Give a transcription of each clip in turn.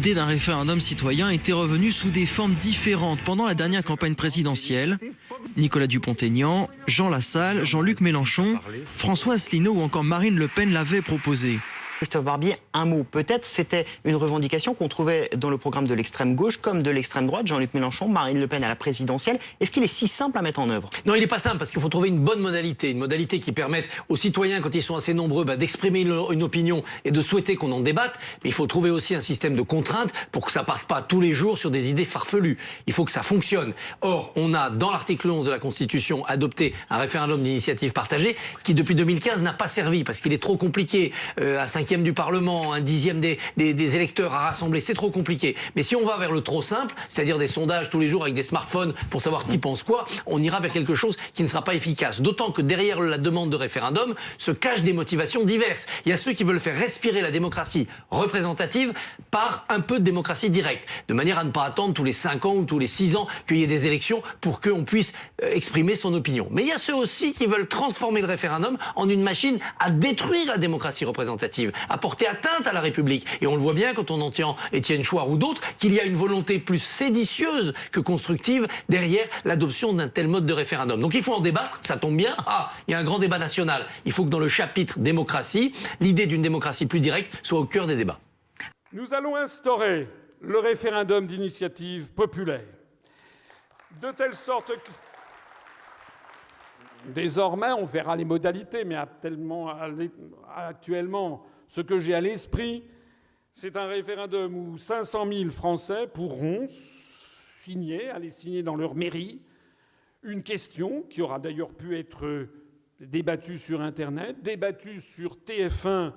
L'idée d'un référendum citoyen était revenue sous des formes différentes pendant la dernière campagne présidentielle. Nicolas Dupont-Aignan, Jean Lassalle, Jean-Luc Mélenchon, François Asselineau ou encore Marine Le Pen l'avaient proposé. Christophe Barbier, un mot. Peut-être c'était une revendication qu'on trouvait dans le programme de l'extrême gauche comme de l'extrême droite, Jean-Luc Mélenchon, Marine Le Pen à la présidentielle. Est-ce qu'il est si simple à mettre en œuvre? Non, il n'est pas simple parce qu'il faut trouver une bonne modalité. Une modalité qui permette aux citoyens, quand ils sont assez nombreux, d'exprimer une opinion et de souhaiter qu'on en débatte. Mais il faut trouver aussi un système de contraintes pour que ça ne parte pas tous les jours sur des idées farfelues. Il faut que ça fonctionne. Or, on a dans l'article 11 de la Constitution adopté un référendum d'initiative partagée qui, depuis 2015, n'a pas servi parce qu'il est trop compliqué. Un cinquième du Parlement, un dixième des électeurs à rassembler, c'est trop compliqué. Mais si on va vers le trop simple, c'est-à-dire des sondages tous les jours avec des smartphones pour savoir qui pense quoi, on ira vers quelque chose qui ne sera pas efficace. D'autant que derrière la demande de référendum se cachent des motivations diverses. Il y a ceux qui veulent faire respirer la démocratie représentative par un peu de démocratie directe, de manière à ne pas attendre tous les 5 ans ou tous les 6 ans qu'il y ait des élections pour qu'on puisse exprimer son opinion. Mais il y a ceux aussi qui veulent transformer le référendum en une machine à détruire la démocratie représentative, à porter atteinte à la République. Et on le voit bien quand on entend Étienne Chouard ou d'autres, qu'il y a une volonté plus séditieuse que constructive derrière l'adoption d'un tel mode de référendum. Donc il faut en débattre, ça tombe bien. Ah, il y a un grand débat national. Il faut que dans le chapitre démocratie, l'idée d'une démocratie plus directe soit au cœur des débats. Nous allons instaurer le référendum d'initiative populaire, de telle sorte que désormais, on verra les modalités, mais actuellement, ce que j'ai à l'esprit, c'est un référendum où 500 000 Français pourront aller signer dans leur mairie une question qui aura d'ailleurs pu être débattue sur Internet, débattue sur TF1,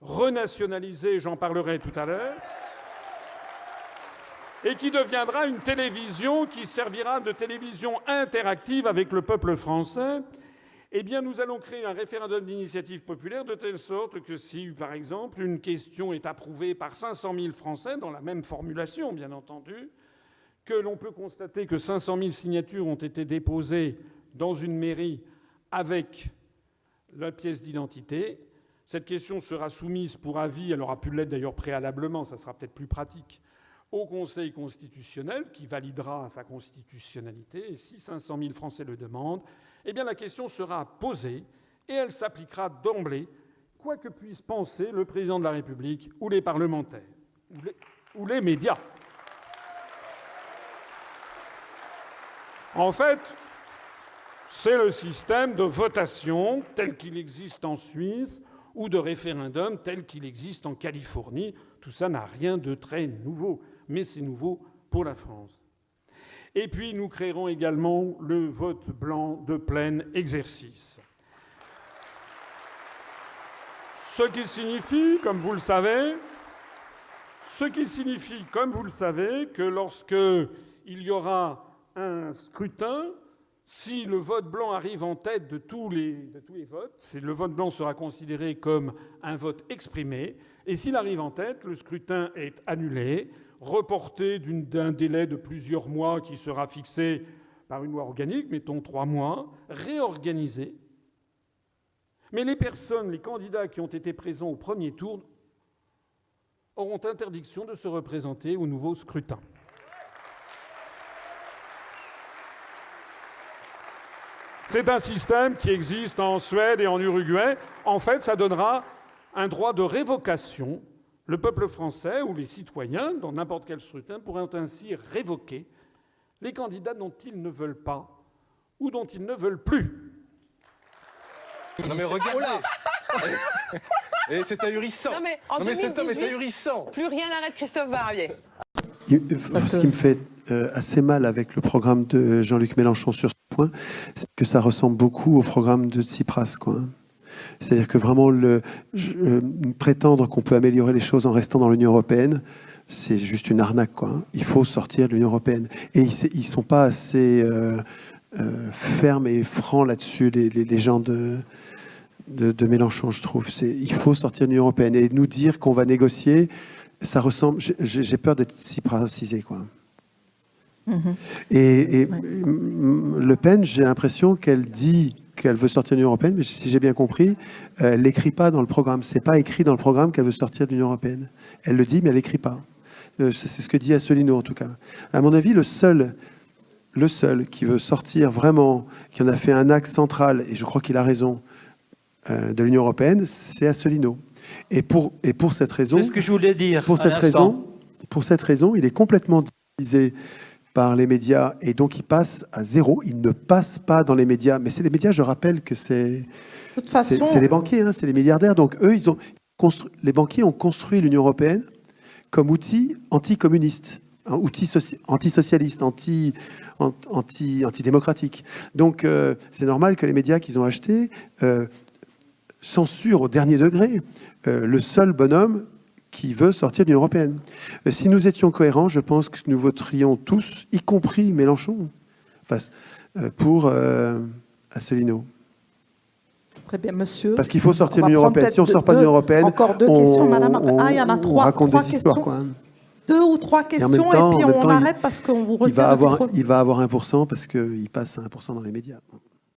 renationalisée, j'en parlerai tout à l'heure, et qui deviendra une télévision qui servira de télévision interactive avec le peuple français. Eh bien, nous allons créer un référendum d'initiative populaire de telle sorte que si, par exemple, une question est approuvée par 500 000 Français, dans la même formulation, bien entendu, que l'on peut constater que 500 000 signatures ont été déposées dans une mairie avec la pièce d'identité, cette question sera soumise pour avis, elle aura pu l'être d'ailleurs préalablement, ça sera peut-être plus pratique, au Conseil constitutionnel, qui validera sa constitutionnalité. Et si 500 000 Français le demandent, eh bien la question sera posée et elle s'appliquera d'emblée, quoi que puissent penser le président de la République ou les parlementaires, ou les médias. En fait, c'est le système de votation tel qu'il existe en Suisse ou de référendum tel qu'il existe en Californie. Tout ça n'a rien de très nouveau, mais c'est nouveau pour la France. Et puis, nous créerons également le vote blanc de plein exercice. Ce qui signifie, comme vous le savez, que lorsqu'il y aura un scrutin, si le vote blanc arrive en tête de tous les votes, le vote blanc sera considéré comme un vote exprimé. Et s'il arrive en tête, le scrutin est annulé, reporté d'un délai de plusieurs mois qui sera fixé par une loi organique, mettons 3 mois, réorganisé. Mais les candidats qui ont été présents au premier tour auront interdiction de se représenter au nouveau scrutin. C'est un système qui existe en Suède et en Uruguay. En fait, ça donnera un droit de révocation. Le peuple français ou les citoyens, dans n'importe quel scrutin, pourraient ainsi révoquer les candidats dont ils ne veulent pas ou dont ils ne veulent plus. Non mais regardez. Et c'est ahurissant. Non mais cet homme est ahurissant. Plus rien n'arrête Christophe Barbier. Ce qui me fait assez mal avec le programme de Jean-Luc Mélenchon sur ce point, c'est que ça ressemble beaucoup au programme de Tsipras, quoi. C'est-à-dire que vraiment, prétendre qu'on peut améliorer les choses en restant dans l'Union européenne, c'est juste une arnaque, quoi. Il faut sortir de l'Union européenne. Et ils ne sont pas assez fermes et francs là-dessus, les gens de Mélenchon, je trouve. Il faut sortir de l'Union européenne. Et nous dire qu'on va négocier, ça ressemble... J'ai peur d'être Tsiprasisé, quoi. Et Le Pen, j'ai l'impression qu'elle dit qu'elle veut sortir de l'Union européenne, mais si j'ai bien compris, elle l'écrit pas dans le programme. C'est pas écrit dans le programme qu'elle veut sortir de l'Union européenne. Elle le dit, mais elle l'écrit pas. C'est ce que dit Asselineau, en tout cas. À mon avis, le seul qui veut sortir vraiment, qui en a fait un axe central, et je crois qu'il a raison, de l'Union européenne, c'est Asselineau. Et pour cette raison... C'est ce que je voulais dire. Pour cette raison, il est complètement divisé par les médias, et donc il passe à zéro. Il ne passe pas dans les médias. Mais c'est les médias, je rappelle que c'est les banquiers, hein, c'est les milliardaires. Donc eux, les banquiers ont construit l'Union européenne comme outil anticommuniste, un outil antisocialiste, antidémocratique. Donc c'est normal que les médias qu'ils ont achetés censurent au dernier degré le seul bonhomme qui veut sortir de l'Union européenne. Si nous étions cohérents, je pense que nous voterions tous, y compris Mélenchon, pour Asselineau. Très bien, monsieur. Parce qu'il faut sortir de l'Union européenne. Si on ne sort pas de l'Union européenne, encore deux questions, madame. Il y en a on raconte des histoires, quoi. 2 ou 3 questions et, puis on arrête parce qu'on vous retient. Il va avoir 1% parce qu'il passe à 1% dans les médias.